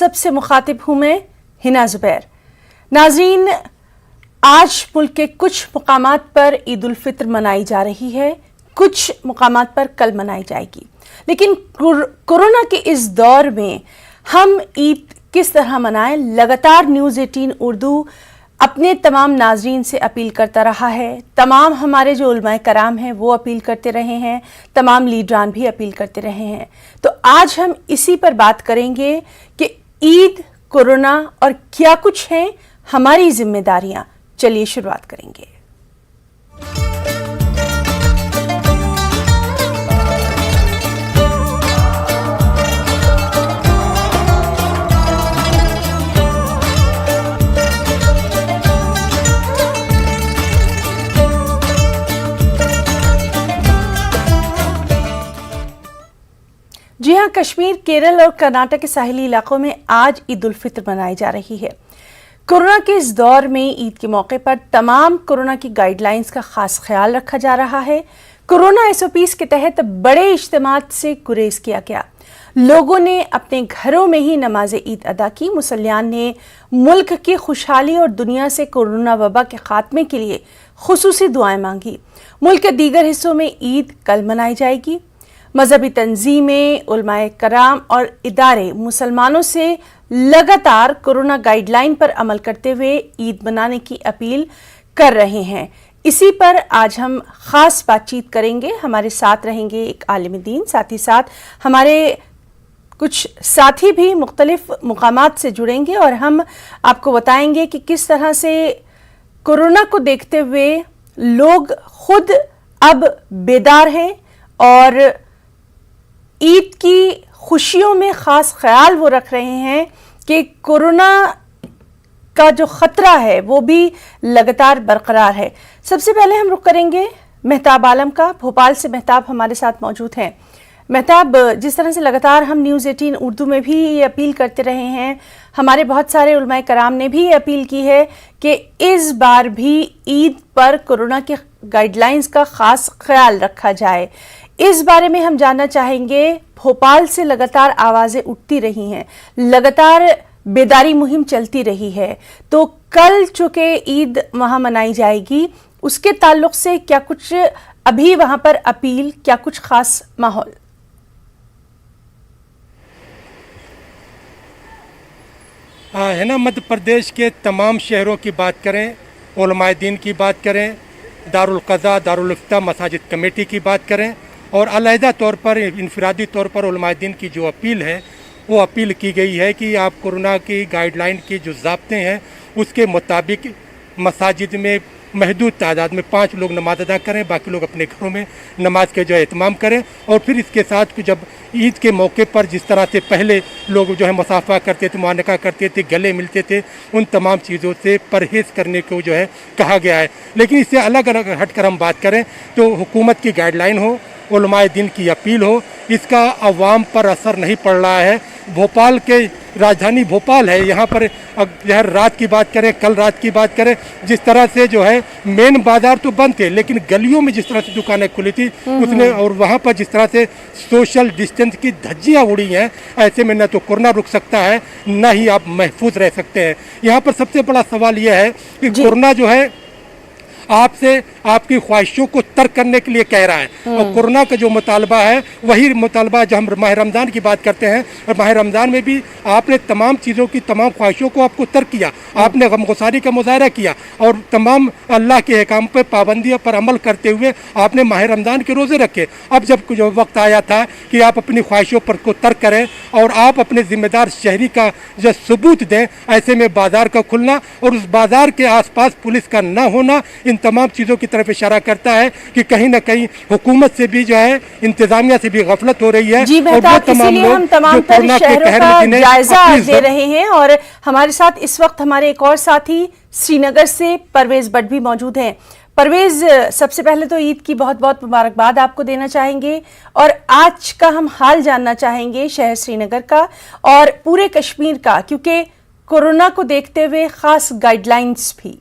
सब से मुखातिब हूं मैं हिना जुबैर। नाज़रीन, आज मुल्क के कुछ मुकामात पर ईद उल फित्र मनाई जा रही है, कुछ मुकामात पर कल मनाई जाएगी। लेकिन कोरोना के इस दौर में हम ईद किस तरह मनाएं, लगातार न्यूज़ 18 उर्दू अपने तमाम नाजरीन से अपील करता रहा है। तमाम हमारे जो उलमाए कराम हैं वो अपील करते रहे हैं, तमाम लीडरान भी अपील करते रहे हैं। तो आज हम इसी पर बात करेंगे कि ईद, कोरोना और क्या कुछ हैं हमारी जिम्मेदारियां। चलिए शुरुआत करेंगे। जी हाँ, कश्मीर, केरल और कर्नाटक के साहिली इलाकों में आज ईद उल फित्र मनाई जा रही है। कोरोना के इस दौर में ईद के मौके पर तमाम कोरोना की गाइडलाइंस का खास ख्याल रखा जा रहा है। कोरोना SOPs के तहत बड़े इज्तिमात से गुरेज किया गया। लोगों ने अपने घरों में ही नमाज ईद अदा की। मुसल्लियान ने मुल्क की खुशहाली और दुनिया से कोरोना वबा के खात्मे के लिए खुसूसी दुआएं मांगी। मुल्क के दीगर हिस्सों में ईद कल मनाई जाएगी। मजहबी तंजीमें, उलमाए कराम और इदारे मुसलमानों से लगातार कोरोना गाइडलाइन पर अमल करते हुए ईद मनाने की अपील कर रहे हैं। इसी पर आज हम खास बातचीत करेंगे। हमारे साथ रहेंगे एक आलिम दीन, साथ ही साथ हमारे कुछ साथी भी मुख्तलिफ मुकामात से जुड़ेंगे और हम आपको बताएंगे कि किस तरह से कोरोना को देखते हुए लोग खुद अब बेदार हैं और ईद की खुशियों में ख़ास ख्याल वो रख रहे हैं कि कोरोना का जो ख़तरा है वो भी लगातार बरकरार है। सबसे पहले हम रुख करेंगे मेहताब आलम का। भोपाल से मेहताब हमारे साथ मौजूद हैं। मेहताब, जिस तरह से लगातार हम न्यूज़ 18 उर्दू में भी ये अपील करते रहे हैं, हमारे बहुत सारे उलमाए कराम ने भी ये अपील की है कि इस बार भी ईद पर कोरोना के गाइडलाइंस का ख़ास ख्याल रखा जाए। इस बारे में हम जानना चाहेंगे। भोपाल से लगातार आवाज़ें उठती रही हैं, लगातार बेदारी मुहिम चलती रही है, तो कल चूँकि ईद वहाँ मनाई जाएगी, उसके ताल्लुक से क्या कुछ अभी वहाँ पर अपील, क्या कुछ ख़ास माहौल? है ना, मध्य प्रदेश के तमाम शहरों की बात करें, उलमाए दीन की बात करें, दारुल क़ज़ा, दारुल इफ्ता मसाजिद कमेटी की बात करें और अलहदा तौर पर, इनफरादी तौर पर उलमाए दीन की जो अपील है वो अपील की गई है कि आप कोरोना की गाइडलाइन की जो ज़ाब्ते हैं उसके मुताबिक मसाजिद में महदूद तादाद में 5 लोग नमाज अदा करें, बाकी लोग अपने घरों में नमाज के जो है एहतमाम करें। और फिर इसके साथ जब ईद के मौके पर जिस तरह से पहले लोग जो है मुसाफा करते थे, मुआनका करते थे, गले मिलते थे, उन तमाम चीज़ों से परहेज़ करने को जो है कहा गया है। लेकिन इससे अलग अलग हटकर हम बात करें तो हुकूमत की गाइडलाइन हो, उलमाए दीन की अपील हो, इसका अवाम पर असर नहीं पड़ रहा है। भोपाल के राजधानी भोपाल है, यहाँ पर जो है रात की बात करें, कल रात की बात करें, जिस तरह से जो है मेन बाजार तो बंद थे लेकिन गलियों में जिस तरह से दुकानें खुली थी उसने, और वहाँ पर जिस तरह से सोशल डिस्टेंस की धज्जियाँ उड़ी हैं, ऐसे में न तो कोरोना रुक सकता है न ही आप महफूज रह सकते हैं। यहाँ पर सबसे बड़ा सवाल यह है कि कोरोना जो है आपसे आपकी ख्वाहिशों को तर्क करने के लिए कह रहा है और कोरोना का जो मुतालबा है वही मुतालबा जो हम माह रमज़ान की बात करते हैं, और माह रमज़ान में भी आपने तमाम चीज़ों की, तमाम ख्वाहिशों को आपको तर्क किया, आपने गमगुसारी का मुजाहरा किया और तमाम अल्लाह के अहकाम पर, पाबंदियों पर अमल करते हुए आपने माह रमज़ान के रोज़े रखे। अब जब जो वक्त आया था कि आप अपनी ख्वाहिशों पर को तर्क करें और आप अपने ज़िम्मेदार शहरी का जो सबूत दें, ऐसे में बाज़ार का खुलना और उस बाज़ार के आसपास पुलिस का न होना इन तमाम चीज़ों की तरफ इशारा करता है कि कहीं ना कहीं हुकूमत से भी जो है, इंतजामिया से भी गफलत हो रही है। जी मेहताब, इसीलिए हम तमाम शहरों का जायजा दे रहे हैं और हमारे साथ इस वक्त हमारे एक और साथी श्रीनगर से परवेज भट्ट भी मौजूद हैं। परवेज, सबसे पहले तो ईद की बहुत बहुत मुबारकबाद आपको देना चाहेंगे और आज का हम हाल जानना चाहेंगे शहर श्रीनगर का और पूरे कश्मीर का, क्योंकि कोरोना को देखते हुए खास गाइडलाइंस भी।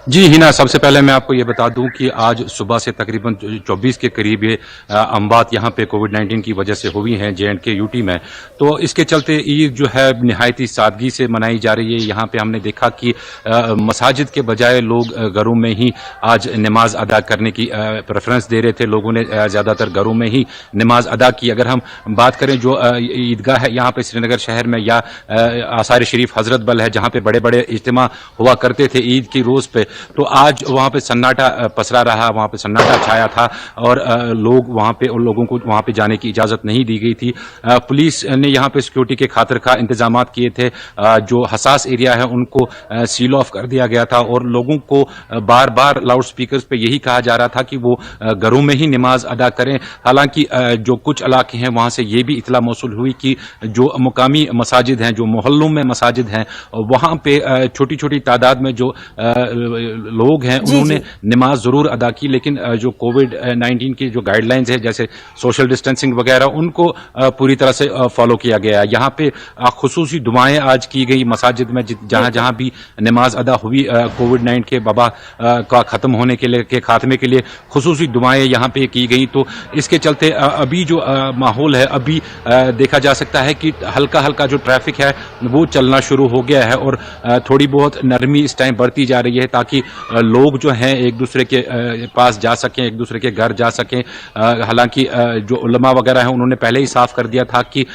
جی हिना, सबसे पहले मैं आपको ये बता दूं कि आज सुबह से तकरीबन 24 के करीब ये अमवात यहाँ पे कोविड-19 की वजह से हुई हैं J&K यूटी में। तो इसके चलते ईद जो है निहायती सादगी से मनाई जा रही है। यहाँ पे हमने देखा कि मसाजिद के बजाय लोग घरों में ही आज नमाज अदा करने की प्रेफरेंस दे रहे थे। लोगों ने ज़्यादातर घरों में ही नमाज अदा की। अगर हम बात करें जो ईदगाह है यहाँ पे श्रीनगर शहर में या आसार शरीफ हजरत बल है जहाँ पे बड़े बड़े इज्तिमा हुआ करते थे ईद की रोज़ पे, तो आज वहाँ पे सन्नाटा पसरा रहा, वहाँ पे सन्नाटा छाया था और लोग वहाँ पे उन लोगों को वहाँ पे जाने की इजाज़त नहीं दी गई थी। पुलिस ने यहाँ पे सिक्योरिटी के खातिर का इंतजामात किए थे। जो हसास एरिया है उनको सील ऑफ कर दिया गया था और लोगों को बार बार लाउड स्पीकर्स पे यही कहा जा रहा था कि वो घरों में ही नमाज अदा करें। हालांकि जो कुछ इलाके हैं वहाँ से ये भी इतला मौसूल हुई कि जो मुकामी मसाजिद हैं, जो मोहल्लों में मसाजिद हैं, वहाँ पे छोटी छोटी तादाद में जो लोग हैं उन्होंने नमाज जरूर अदा की, लेकिन जो कोविड-19 की जो गाइडलाइंस है जैसे सोशल डिस्टेंसिंग वगैरह उनको पूरी तरह से फॉलो किया गया है। यहाँ पे खुसूसी दुआएं आज की गई मसाजिद में, जहाँ जहाँ भी नमाज अदा हुई कोविड-19 के वबा का खत्म होने के लिए, के खात्मे के लिए खुसूसी दुआएं यहाँ पे की गई। तो इसके चलते अभी जो माहौल है अभी देखा जा सकता है कि हल्का हल्का जो ट्रैफिक है वो चलना शुरू हो गया है और थोड़ी बहुत नरमी इस टाइम बढ़ती जा रही है ताकि लोग जो हैं एक दूसरे के पास जा सकें, एक दूसरे के घर जा सकें। हालांकि जो उलमा वगैरह हैं उन्होंने पहले ही साफ कर दिया था कि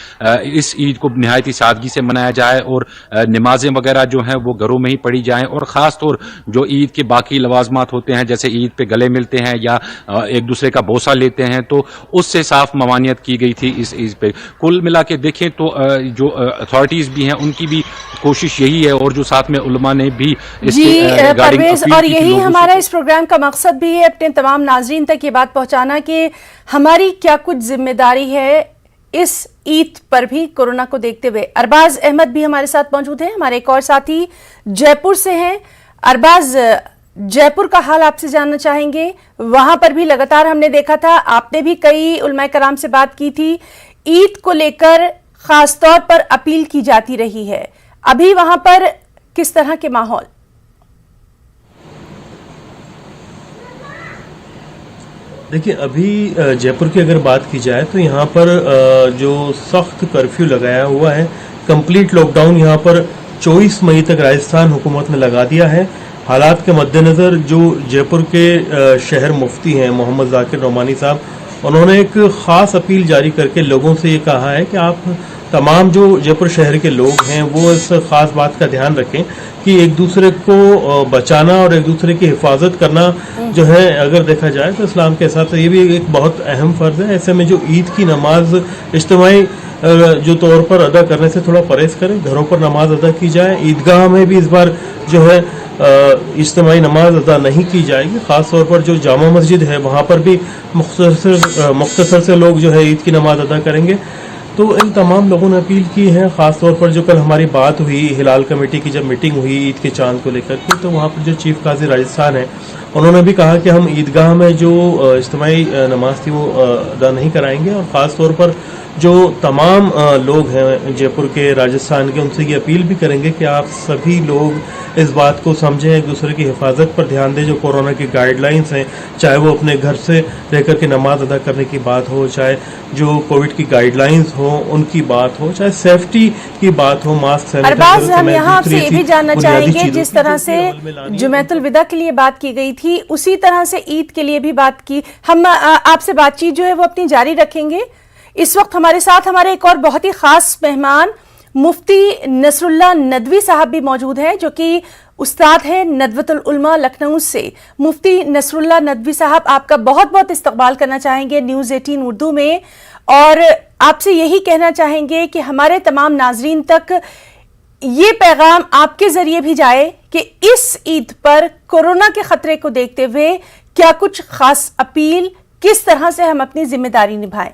इस ईद को निहायती सादगी से मनाया जाए और नमाजें वगैरह जो हैं वो घरों में ही पढ़ी जाएं और ख़ास तौर जो ईद के बाकी लवाजमात होते हैं जैसे ईद पे गले मिलते हैं या एक दूसरे का बोसा लेते हैं, तो उससे साफ ममानियत की गई थी इस ईद पे। कुल मिला के देखें तो जो अथॉरिटीज़ भी हैं उनकी भी कोशिश यही है और जो साथ में उलमा ने भी इसके परवेज, और यही हमारा इस प्रोग्राम का मकसद भी है अपने तमाम नाजरीन तक ये बात पहुंचाना कि हमारी क्या कुछ जिम्मेदारी है इस ईद पर भी कोरोना को देखते हुए। अरबाज अहमद भी हमारे साथ मौजूद हैं, हमारे एक और साथी जयपुर से हैं। अरबाज, जयपुर का हाल आपसे जानना चाहेंगे। वहां पर भी लगातार हमने देखा था, आपने भी कई उलमाए कराम से बात की थी, ईद को लेकर खास तौर पर अपील की जाती रही है। अभी वहां पर किस तरह के माहौल? देखिए, अभी जयपुर की अगर बात की जाए तो यहाँ पर जो सख्त कर्फ्यू लगाया हुआ है, कंप्लीट लॉकडाउन यहाँ पर 24 मई तक राजस्थान हुकूमत ने लगा दिया है। हालात के मद्देनज़र जो जयपुर के शहर मुफ्ती हैं मोहम्मद जाकिर नोमानी साहब, उन्होंने एक ख़ास अपील जारी करके लोगों से ये कहा है कि आप तमाम जो जयपुर शहर के लोग हैं वो इस ख़ास बात का ध्यान रखें कि एक दूसरे को बचाना और एक दूसरे की हिफाजत करना जो है, अगर देखा जाए तो इस्लाम के हिसाब से ये भी एक बहुत अहम फ़र्ज़ है। ऐसे में जो ईद की नमाज इज्तिमाई जो तौर पर अदा करने से थोड़ा परहेज़ करें, घरों पर नमाज अदा की जाए। ईदगाह में भी इस बार जो है इज्तिमाई नमाज अदा नहीं की जाएगी। ख़ास तौर पर जो जामा मस्जिद है वहाँ पर भी मुख्तसर से लोग जो है ईद की नमाज अदा करेंगे। तो इन तमाम लोगों ने अपील की है। ख़ास तौर पर जो कल हमारी बात हुई हिलाल कमेटी की, जब मीटिंग हुई ईद के चांद को लेकर के, तो वहाँ पर जो चीफ काजी राजस्थान है उन्होंने भी कहा कि हम ईदगाह में जो इज्तिमाई नमाज थी वो अदा नहीं कराएंगे। और ख़ास तौर पर जो तमाम लोग हैं जयपुर के, राजस्थान के, उनसे ये अपील भी करेंगे कि आप सभी लोग इस बात को समझें, एक दूसरे की हिफाजत पर ध्यान दें। जो कोरोना की गाइडलाइंस हैं, चाहे वो अपने घर से रहकर के नमाज अदा करने की बात हो, चाहे जो कोविड की गाइडलाइंस हो उनकी बात हो, चाहे सेफ्टी की बात हो, मास्क अरबाज, हम यहाँ आपसे ये भी जानना चाहेंगे, जिस तरह से जुमेतुल विदा के लिए बात की गई थी उसी तरह से ईद के लिए भी बात की। हम आपसे बातचीत जो है वो अपनी जारी रखेंगे। इस वक्त हमारे साथ हमारे एक और बहुत ही खास मेहमान मुफ्ती नसरुल्लाह नदवी साहब भी मौजूद हैं, जो कि उस्ताद हैं नदवतुल उलमा लखनऊ से। मुफ्ती नसरुल्लाह नदवी साहब, आपका बहुत बहुत इस्तकबाल करना चाहेंगे न्यूज़ 18 उर्दू में, और आपसे यही कहना चाहेंगे कि हमारे तमाम नाजरीन तक ये पैगाम आपके जरिए भी जाए कि इस ईद पर कोरोना के खतरे को देखते हुए क्या कुछ खास अपील, किस तरह से हम अपनी जिम्मेदारी निभाएं।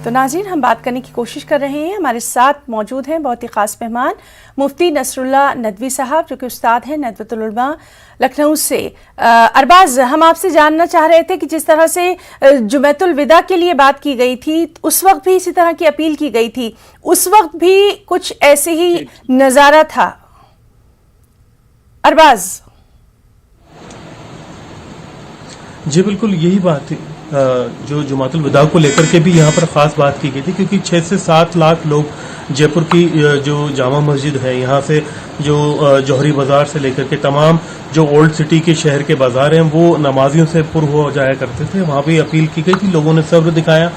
تو ناظرین ہم بات کرنے کی کوشش کر رہے ہیں، ہمارے ساتھ موجود ہیں بہت ہی خاص مہمان مفتی نصر اللہ ندوی صاحب جو کہ استاد ہیں ندوۃ العلماء لکھنؤ سے۔ ارباز، ہم آپ سے جاننا چاہ رہے تھے کہ جس طرح سے جمعۃ الوداع کے لیے بات کی گئی تھی اس وقت بھی اسی طرح کی اپیل کی گئی تھی، اس وقت بھی کچھ ایسے ہی نظارہ تھا۔ ارباز جی بالکل یہی بات ہے جو جمعۃ الوداع کو لے کر کے بھی یہاں پر خاص بات کی گئی تھی، کیونکہ 6 سے 7 لاکھ لوگ جے پور کی جو جامع مسجد ہے، یہاں سے جو جوہری بازار سے لے کر کے تمام جو اولڈ سٹی کے شہر کے بازار ہیں وہ نمازیوں سے پر ہو جایا کرتے تھے۔ وہاں بھی اپیل کی گئی تھی، لوگوں نے صبر دکھایا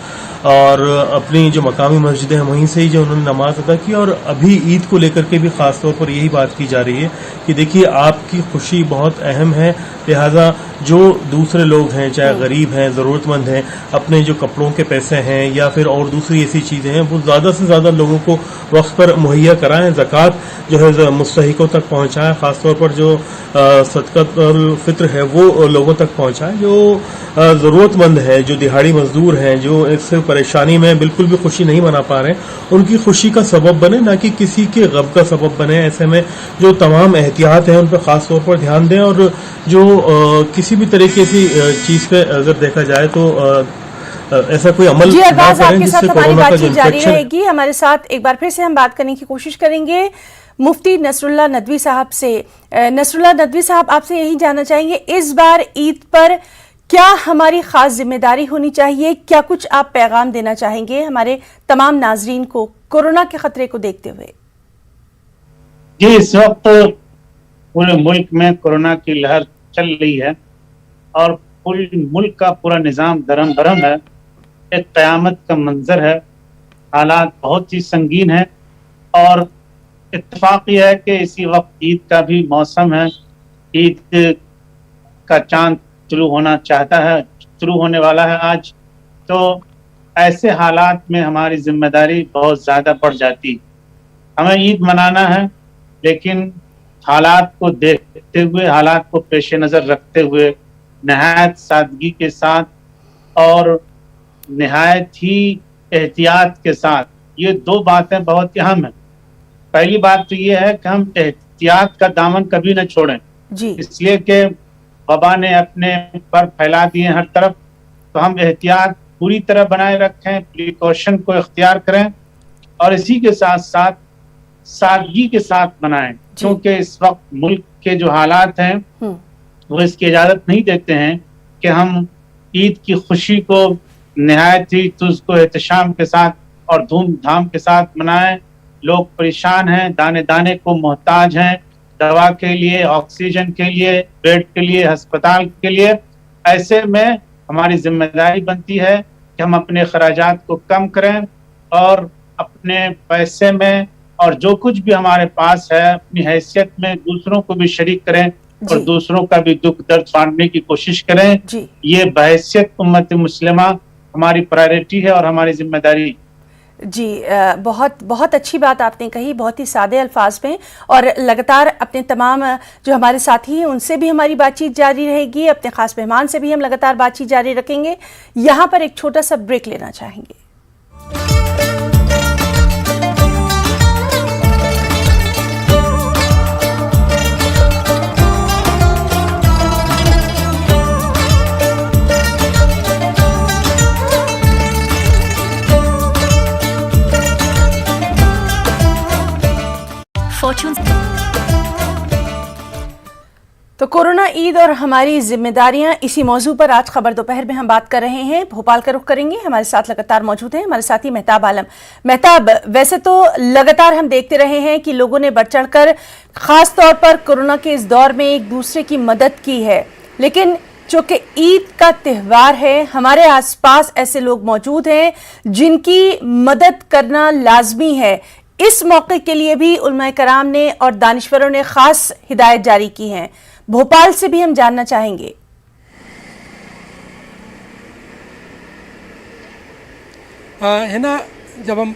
اور اپنی جو مقامی مسجدیں ہیں وہیں سے ہی جو انہوں نے نماز ادا کی۔ اور ابھی عید کو لے کر کے بھی خاص طور پر یہی بات کی جا رہی ہے کہ دیکھیے آپ کی خوشی بہت اہم ہے، لہذا جو دوسرے لوگ ہیں چاہے غریب ہیں ضرورت مند ہیں، اپنے جو کپڑوں کے پیسے ہیں یا پھر اور دوسری ایسی چیزیں ہیں وہ زیادہ سے زیادہ لوگوں کو وقت پر مہیا کرائیں، زکوٰۃ جو ہے مستحقوں تک پہنچائیں، خاص طور پر جو صدقۃ الفطر ہے وہ لوگوں تک پہنچائیں، جو ضرورت مند ہے، جو دہاڑی مزدور ہیں، جو اس سے پریشانی میں بالکل بھی خوشی نہیں منا پا رہے ہیں، ان کی خوشی کا سبب بنے نہ کہ کسی کے غم کا سبب بنے۔ ایسے میں جو تمام احتیاط ہیں ان پہ خاص طور پر دھیان دیں، اور جو کسی بھی طریقے کی چیز پہ اگر دیکھا جائے تو ایسا کوئی عمل جی نہ ارباز، آپ کریں کے جس ساتھ سے ہماری کورونا کا بات جو چیت جاری انفیکشن رہے گی۔ ہمارے ساتھ ایک بار پھر سے ہم بات کرنے کی کوشش کریں گے مفتی نصر اللہ ندوی صاحب سے۔ نصر اللہ ندوی صاحب، آپ سے یہی جاننا چاہیں گے اس بار عید پر کیا ہماری خاص ذمہ داری ہونی چاہیے، کیا کچھ آپ پیغام دینا چاہیں گے ہمارے تمام ناظرین کو کورونا کے خطرے کو دیکھتے ہوئے؟ جی اس وقت پورے ملک میں کورونا کی لہر چل رہی ہے اور پورے ملک کا پورا نظام درم برہم ہے، ایک قیامت کا منظر ہے، حالات بہت ہی سنگین ہیں، اور اتفاق یہ ہے کہ اسی وقت عید کا بھی موسم ہے، عید کا چاند شروع ہونا چاہتا ہے، شروع ہونے والا ہے آج، تو ایسے حالات میں ہماری ذمہ داری بہت زیادہ بڑھ جاتی۔ ہمیں عید منانا ہے لیکن حالات کو دیکھتے ہوئے، حالات کو پیش نظر رکھتے ہوئے نہایت سادگی کے ساتھ اور نہایت ہی احتیاط کے ساتھ، یہ 2 باتیں بہت اہم ہیں۔ پہلی بات تو یہ ہے کہ ہم احتیاط کا دامن کبھی نہ چھوڑیں، جی اس لیے کہ وبا نے اپنے پر پھیلا دیے ہر طرف، تو ہم احتیاط پوری طرح بنائے رکھیں، پریکاشن کو اختیار کریں اور اسی کے ساتھ ساتھ سادگی کے ساتھ منائیں، کیونکہ اس وقت ملک کے جو حالات ہیں وہ اس کی اجازت نہیں دیتے ہیں کہ ہم عید کی خوشی کو نہایت ہی تجھ کو احتشام کے ساتھ اور دھوم دھام کے ساتھ منائیں۔ لوگ پریشان ہیں، دانے دانے کو محتاج ہیں، دوا کے لیے، آکسیجن کے لیے، بیڈ کے لیے، ہسپتال کے لیے۔ ایسے میں ہماری ذمہ داری بنتی ہے کہ ہم اپنے اخراجات کو کم کریں اور اپنے پیسے میں اور جو کچھ بھی ہمارے پاس ہے اپنی حیثیت میں دوسروں کو بھی شریک کریں اور دوسروں کا بھی دکھ درد بانٹنے کی کوشش کریں۔ یہ بحیثیت امت مسلمہ ہماری پرائرٹی ہے اور ہماری ذمہ داری۔ جی بہت بہت اچھی بات آپ نے کہی، بہت ہی سادے الفاظ میں، اور لگاتار اپنے تمام جو ہمارے ساتھی ہیں ان سے بھی ہماری بات چیت جاری رہے گی، اپنے خاص مہمان سے بھی ہم لگاتار بات چیت جاری رکھیں گے۔ یہاں پر ایک چھوٹا سا بریک لینا چاہیں گے۔ تو کورونا، عید اور ہماری ذمہ داریاں، اسی موضوع پر آج خبر دوپہر میں ہم بات کر رہے ہیں۔ بھوپال کا رخ کریں گے، ہمارے ساتھ لگاتار موجود ہیں ہمارے ساتھی مہتاب عالم۔ مہتاب، ویسے تو لگاتار ہم دیکھتے رہے ہیں کہ لوگوں نے بڑھ چڑھ کر خاص طور پر کورونا کے اس دور میں ایک دوسرے کی مدد کی ہے، لیکن چونکہ عید کا تہوار ہے، ہمارے آس پاس ایسے لوگ موجود ہیں جن کی مدد کرنا لازمی ہے۔ اس موقع کے لیے بھی علماء کرام نے اور دانشوروں نے خاص ہدایت جاری کی ہیں۔ بھوپال سے بھی ہم جاننا چاہیں گے۔ ہے نا، جب ہم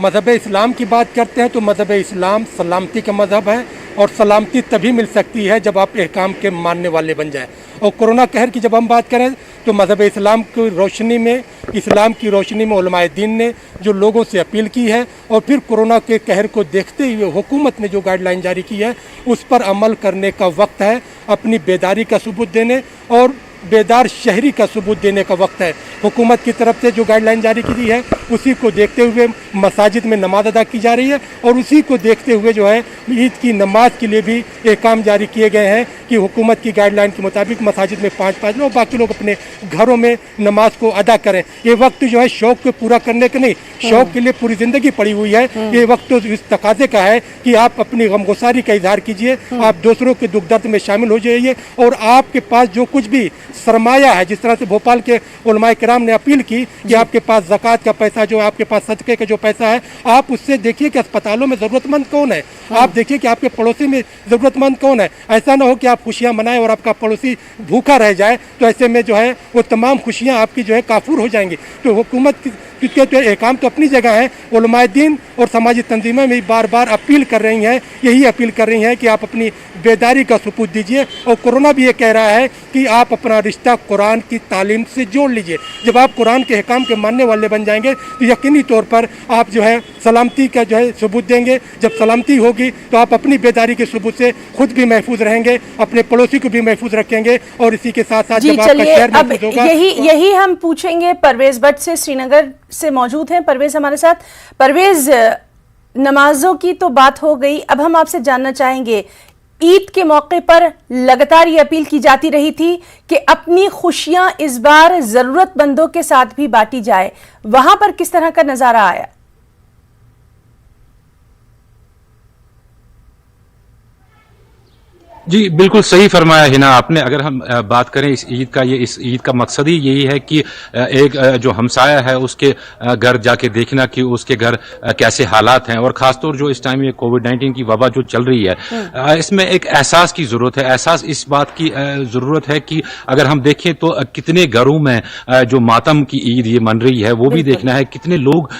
मज़हब इस्लाम की बात करते हैं तो मज़हब इस्लाम सलामती का मज़हब है और सलामती तभी मिल सकती है जब आप अहकाम के मानने वाले बन जाएं। और कोरोना कहर की जब हम बात करें तो मज़हब इस्लाम की रोशनी में, इस्लाम की रोशनी में उलमाए दीन ने जो लोगों से अपील की है और फिर कोरोना के कहर को देखते हुए हुकूमत ने जो गाइडलाइन जारी की है उस पर अमल करने का वक्त है। अपनी बेदारी का सबूत देने और बेदार शहरी का सबूत देने का वक्त है। हुकूमत की तरफ से जो गाइडलाइन जारी की है उसी को देखते हुए मसाजिद में नमाज अदा की जा रही है और उसी को देखते हुए जो है ईद की नमाज के लिए भी अहकाम जारी किए गए हैं कि हुकूमत की गाइडलाइन के मुताबिक मसाजिद में 5-5 लोग, बाकी लोग अपने घरों में नमाज को अदा करें। ये वक्त जो है शौक को पूरा करने का नहीं, शौक के लिए पूरी ज़िंदगी पड़ी हुई है। ये वक्त तो इस तकाजे का है कि आप अपनी गमगुसारी का इजहार कीजिए, आप दूसरों के दुख दर्द में शामिल हो जाइए और आपके पास जो कुछ भी सरमाया है, जिस तरह से भोपाल के उलमाए किराम ने अपील की कि आपके पास ज़कात का पैसा जो आपके पास सदक़े का जो पैसा है, आप उससे देखिए कि अस्पतालों में ज़रूरतमंद कौन है, आप देखिए कि आपके पड़ोसी में ज़रूरतमंद कौन है। ऐसा ना हो कि आप खुशियाँ मनाएं और आपका पड़ोसी भूखा रह जाए, तो ऐसे में जो है वो तमाम खुशियाँ आपकी जो है काफूर हो जाएंगी। तो हुकूमत के तो अहकाम तो अपनी जगह है, उलमाए दीन और समाजी तंजीमें भी बार बार अपील कर रही हैं, यही अपील कर रही हैं कि आप अपनी बेदारी का सबूत दीजिए। और कोरोना भी ये कह रहा है कि आप अपना रिश्ता कुरान की तालीम से जोड़ लीजिए। जब आप कुरान के अहकाम के मानने वाले बन जाएंगे तो यकीनी तौर पर आप जो है सलामती का जो है सबूत देंगे। जब सलामती होगी तो आप अपनी बेदारी के सबूत से खुद भी महफूज रहेंगे, अपने पड़ोसी को भी महफूज रखेंगे और इसी के साथ साथ जब आपका शहर महफूज होगा। यही हम पूछेंगे परवेज भट्ट से, श्रीनगर से मौजूद हैं परवेज हमारे साथ। परवेज, नमाजों की तो बात हो गई, अब हम आपसे जानना चाहेंगे, ईद के मौके पर लगातार ये अपील की जाती रही थी कि अपनी खुशियां इस बार जरूरतमंदों के साथ भी बांटी जाए, वहां पर किस तरह का नजारा आया? जी बिल्कुल सही फरमाया हिना आपने। अगर हम बात करें इस ईद का मकसद ही यही है कि एक जो हमसाया है उसके घर जाके देखना कि उसके घर कैसे हालात हैं, और खासतौर जो इस टाइम ये कोविड-19 की वबा जो चल रही है, इसमें एक एहसास की जरूरत है। एहसास इस बात की जरूरत है कि अगर हम देखें तो कितने घरों में जो मातम की ईद ये मन रही है वो भी देखना है, कितने लोग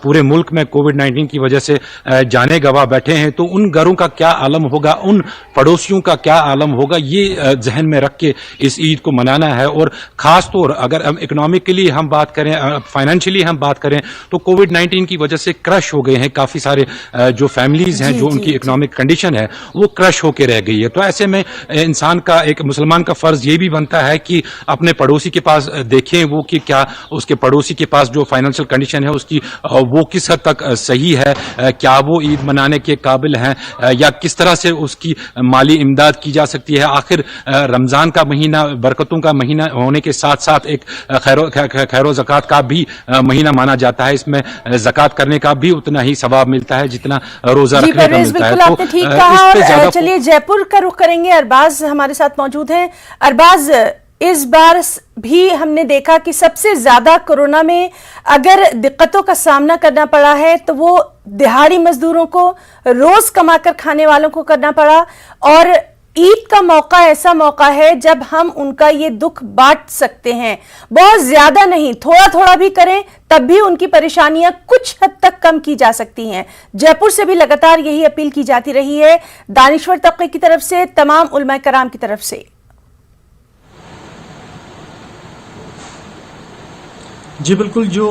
पूरे मुल्क में कोविड-19 की वजह से जाने गवा बैठे हैं, तो उन घरों का क्या आलम होगा, उन पड़ोसियों का क्या आलम होगा, ये जहन में रख के इस ईद को मनाना है। और खास तौर अगर हम इकोनॉमिकली हम बात करें, फाइनेंशियली हम बात करें, तो कोविड-19 की वजह से क्रश हो गए हैं काफी सारे जो फैमिलीज हैं, जो उनकी इकोनॉमिक कंडीशन है वो क्रश होकर रह गई है। तो ऐसे में इंसान का, एक मुसलमान का फर्ज ये भी बनता है कि अपने पड़ोसी के पास देखें वो कि क्या उसके पड़ोसी के पास जो फाइनेंशियल कंडीशन है उसकी वो किस हद तक सही है, क्या वो ईद मनाने के काबिल हैं, या किस तरह से उसकी माली इमदाद की जा सकती है। आखिर रमजान का महीना बरकतों का महीना होने के साथ साथ एक खैरो ज़कात का भी महीना माना जाता है। इसमें ज़कात करने का भी उतना ही सवाब मिलता है जितना रोजा रखने का मिलता है। आपने ठीक कहा। और चलिए जयपुर का रुख करेंगे, अरबाज हमारे साथ मौजूद हैं। अरबाज, इस बार भी हमने देखा कि सबसे ज्यादा कोरोना में अगर दिक्कतों का सामना करना पड़ा है तो वो दिहाड़ी मजदूरों को, रोज कमाकर खाने वालों को करना पड़ा। और ईद का मौका ऐसा मौका है जब हम उनका ये दुख बांट सकते हैं, बहुत ज्यादा नहीं, थोड़ा थोड़ा भी करें तब भी उनकी परेशानियां कुछ हद तक कम की जा सकती हैं। जयपुर से भी लगातार यही अपील की जाती रही है, दानिश्वर तबके की तरफ से, तमाम उलमाए कराम की तरफ से। जी बिल्कुल, जो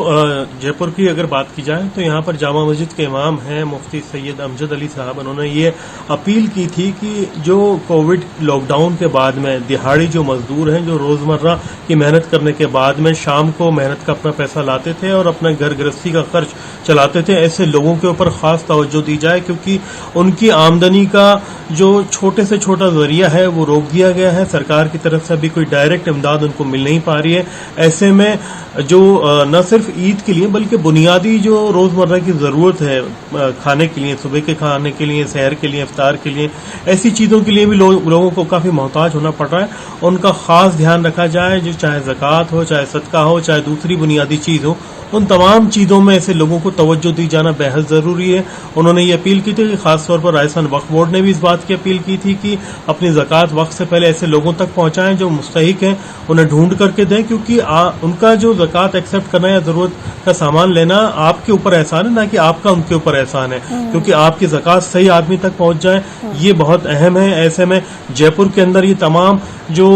जयपुर की अगर बात की जाए तो यहाँ पर जामा मस्जिद के इमाम हैं मुफ्ती सैयद अमजद अली साहब, उन्होंने ये अपील की थी कि जो कोविड लॉकडाउन के बाद में दिहाड़ी जो मजदूर हैं, जो रोजमर्रा की मेहनत करने के बाद में शाम को मेहनत का अपना पैसा लाते थे और अपना घर गृहस्थी का खर्च चलाते थे, ऐसे लोगों के ऊपर खास तवज्जो दी जाए, क्योंकि उनकी आमदनी का जो छोटे से छोटा जरिया है वो रोक दिया गया है। सरकार की तरफ से अभी कोई डायरेक्ट इमदाद उनको मिल नहीं पा रही है। ऐसे में जो न सिर्फ ईद के लिए बल्कि बुनियादी जो रोजमर्रा की जरूरत है खाने के लिए, सुबह के खाने के लिए, सहर के लिए, इफ्तार के लिए, ऐसी चीजों के लिए भी लोगों को काफी मोहताज होना पड़ रहा है। उनका खास ध्यान रखा जाए, जो चाहे ज़कात हो, चाहे सदका हो, चाहे दूसरी बुनियादी चीज हो, उन तमाम चीज़ों में ऐसे लोगों को तवज्जो दी जाना बेहद ज़रूरी है। उन्होंने ये अपील की थी कि ख़ास तौर पर राजस्थान वक्फ बोर्ड ने भी इस बात की अपील की थी कि अपनी ज़कात वक्त से पहले ऐसे लोगों तक पहुँचाएँ जो मुस्तहिक हैं, उन्हें ढूंढ करके दें, क्योंकि उनका जो ज़कात एक्सेप्ट करना या ज़रूरत का सामान लेना आपके ऊपर एहसान है, ना कि आपका उनके ऊपर एहसान है, क्योंकि आपकी ज़कात सही आदमी तक पहुँच जाए ये बहुत अहम है। ऐसे में जयपुर के अंदर ये तमाम जो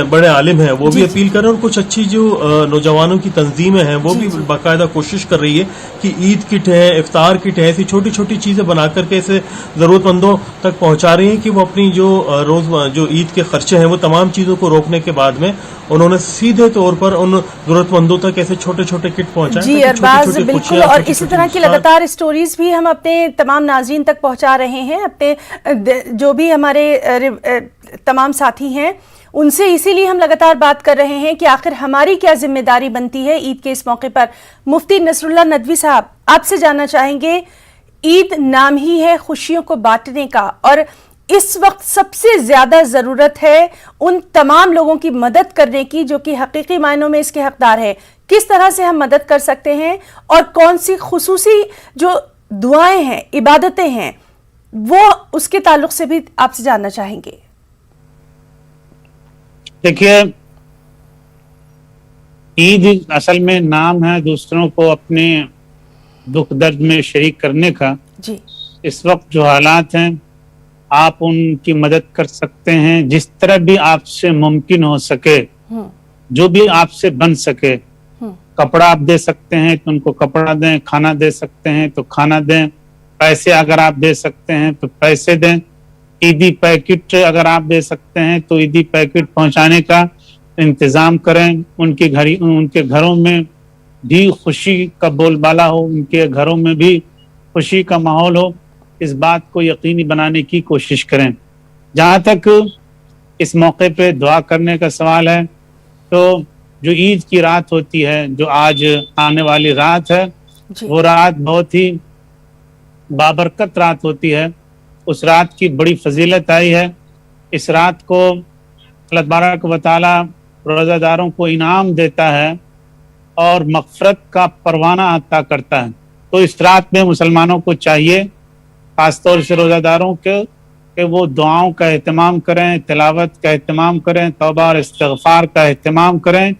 बड़े आलिम हैं वो भी अपील कर रहे हैं, और कुछ अच्छी जो नौजवानों की तंजीमें हैं वो भी बाकायदा कोशिश कर रही है कि ईद किट है, इफ्तार किट है, ऐसी छोटी छोटी चीजें बना करके इसे जरूरतमंदों तक पहुंचा रही हैं कि वो अपनी जो ईद के खर्चे हैं वो तमाम चीजों को रोकने के बाद में उन्होंने सीधे तौर पर उन जरूरतमंदों तक ऐसे छोटे छोटे किट पहुंचाए। जी अरबाज, बिल्कुल, और इसी तरह की लगातार स्टोरीज भी हम अपने तमाम नाज़रीन तक पहुंचा रहे हैं, अपने जो भी हमारे तमाम साथी हैं उनसे इसीलिए हम लगातार बात कर रहे हैं कि आखिर हमारी क्या जिम्मेदारी बनती है ईद के इस मौके पर। मुफ्ती नसरुल्लाह नदवी साहब, आपसे जानना चाहेंगे, ईद नाम ही है खुशियों को बांटने का, और इस वक्त सबसे ज्यादा जरूरत है उन तमाम लोगों की मदद करने की जो कि हकीकी मायनों में इसके हकदार है। किस तरह से हम मदद कर सकते हैं और कौन सी खुसूसी जो दुआएं हैं, इबादतें हैं, वो उसके ताल्लुक से भी आपसे जानना चाहेंगे। देखिए, ईद असल में नाम है दूसरों को अपने दुख दर्द में शरीक करने का। जी, इस वक्त जो हालात हैं आप उनकी मदद कर सकते हैं जिस तरह भी आपसे मुमकिन हो सके, जो भी आपसे बन सके। कपड़ा आप दे सकते हैं तो उनको कपड़ा दें, खाना दे सकते हैं तो खाना दें, पैसे अगर आप दे सकते हैं तो पैसे दें, ईदी पैकेट अगर आप दे सकते हैं तो ईदी पैकेट पहुंचाने का इंतजाम करें। उनके घरों में भी खुशी का बोलबाला हो, उनके घरों में भी खुशी का माहौल हो, इस बात को यकीनी बनाने की कोशिश करें। जहाँ तक इस मौके पे दुआ करने का सवाल है, तो जो ईद की रात होती है, जो आज आने वाली रात है, वो रात बहुत ही बाबरकत रात होती है। उस रात की बड़ी फजीलत आई है। इस रात को अल्लाह तबारक व तआला रोज़ादारों को इनाम देता है और मग़फ़िरत का परवाना अता करता है। तो इस रात में मुसलमानों को चाहिए, खासतौर से रोज़ादारों के, कि वो दुआओं का एहतमाम करें, तिलावत का एहतमाम करें, तौबा और इस्तिग़फ़ार का एहतमाम करें,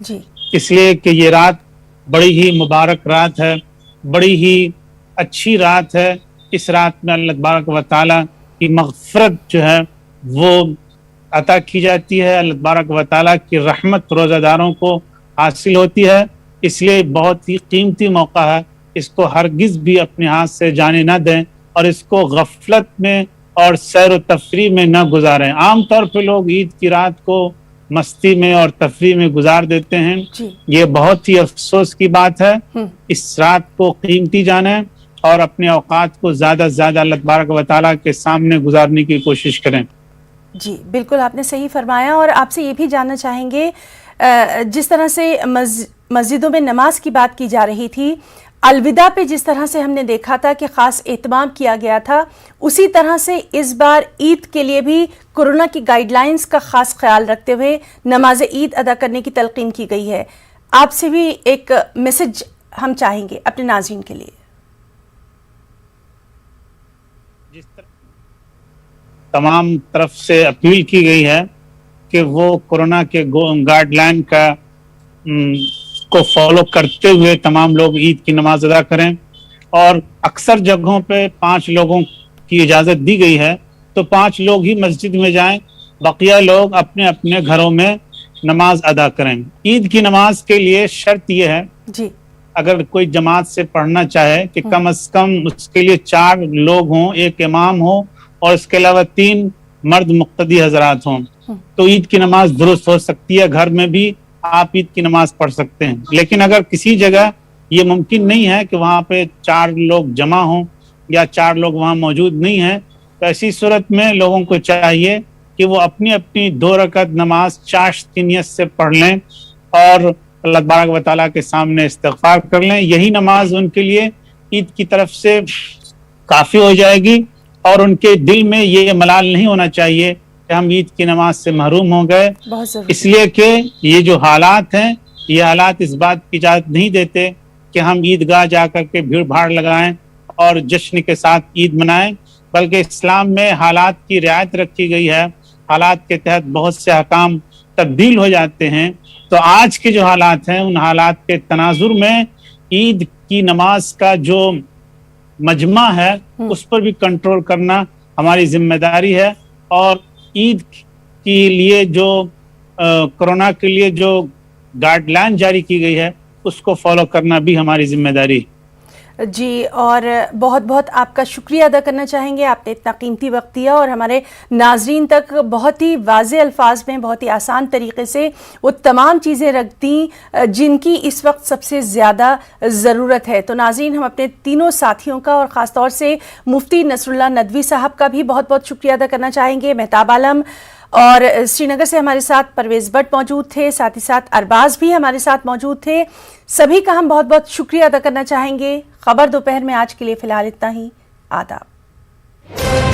इसलिए कि ये रात बड़ी ही मुबारक रात है, बड़ी ही अच्छी रात है। इस रात में अल्लाह तबारक व तआला की मग़फ़िरत जो है वो अता की जाती है, अल्लाह तबारक व तआला की रहमत रोज़ादारों को हासिल होती है। इसलिए बहुत ही कीमती मौका है, इसको हरगिज़ भी अपने हाथ से जाने न दें और इसको गफलत में और सैर व तफरीह में न गुजारें। आम तौर पे लोग ईद की रात को मस्ती में और तफरीह में गुजार देते हैं, ये बहुत ही अफसोस की बात है। इस रात को कीमती जाने और अपने औकात को ज़्यादा से ज़्यादा अल्लाह तबारक व तआला के सामने गुजारने की कोशिश करें। जी बिल्कुल, आपने सही फरमाया। और आपसे ये भी जानना चाहेंगे, जिस तरह से मस्जिदों में नमाज की बात की जा रही थी, अलविदा पे जिस तरह से हमने देखा था कि ख़ास एहतमाम किया गया था, उसी तरह से इस बार ईद के लिए भी कोरोना की गाइडलाइंस का ख़ास ख्याल रखते हुए नमाज ईद अदा करने की तलकीन की गई है। आपसे भी एक मैसेज हम चाहेंगे अपने नाज़रीन के लिए। जिस तरह तमाम तरफ से अपील की गई है कि वो कोरोना के गाइडलाइन को फॉलो करते हुए तमाम लोग ईद की नमाज अदा करें, और अक्सर जगहों पे 5 लोगों की इजाज़त दी गई है, तो 5 लोग ही मस्जिद में जाएं, बकिया लोग अपने अपने घरों में नमाज अदा करें। ईद की नमाज के लिए शर्त यह है जी, अगर कोई जमात से पढ़ना चाहे कि कम से कम उसके लिए 4 लोग हों, एक इमाम हो और इसके अलावा 3 मर्द मुक्तदी हजरात हों, तो ईद की नमाज दुरुस्त हो सकती है। घर में भी आप ईद की नमाज पढ़ सकते हैं। लेकिन अगर किसी जगह ये मुमकिन नहीं है कि वहाँ पे 4 लोग जमा हों या 4 लोग वहाँ मौजूद नहीं हैं, तो ऐसी सूरत में लोगों को चाहिए कि वो अपनी अपनी 2 रकात नमाज चाश्त की नियत से पढ़ लें और अल्लाह तबारक व तआला के सामने इस्तिग़फ़ार कर लें। यही नमाज उनके लिए ईद की तरफ से काफ़ी हो जाएगी, और उनके दिल में ये मलाल नहीं होना चाहिए कि हम ईद की नमाज से महरूम हो गए, इसलिए कि ये जो हालात हैं, ये हालात इस बात की इजाज़त नहीं देते कि हम ईदगाह जाकर के भीड़ भाड़ लगाएं और जश्न के साथ ईद मनाएं, बल्कि इस्लाम में हालात की रियायत रखी गई है। हालात के तहत बहुत से अहकाम तब्दील हो जाते हैं। तो आज के जो हालात हैं, उन हालात के तनाजुर में ईद की नमाज का जो मजमा है उस पर भी कंट्रोल करना हमारी जिम्मेदारी है। और ईद के लिए जो कोरोना के लिए जो गाइडलाइन जारी की गई है उसको फॉलो करना भी हमारी जिम्मेदारी है। जी, और बहुत बहुत आपका शुक्रिया अदा करना चाहेंगे, आपने इतना कीमती वक्त दिया और हमारे नाजरीन तक बहुत ही वाज़े अल्फाज में, बहुत ही आसान तरीके से वो तमाम चीज़ें रख दी जिनकी इस वक्त सबसे ज़्यादा ज़रूरत है। तो नाजरीन, हम अपने तीनों साथियों का और ख़ास तौर से मुफ्ती नसरुल्लाह नदवी साहब का भी बहुत बहुत शुक्रिया अदा करना चाहेंगे। मेहताब आलम और श्रीनगर से हमारे साथ परवेज़ भट्ट मौजूद थे, साथ ही साथ अरबाज भी हमारे साथ मौजूद थे। सभी का हम बहुत बहुत शुक्रिया अदा करना चाहेंगे। खबर दोपहर में आज के लिए फ़िलहाल इतना ही। आदाब।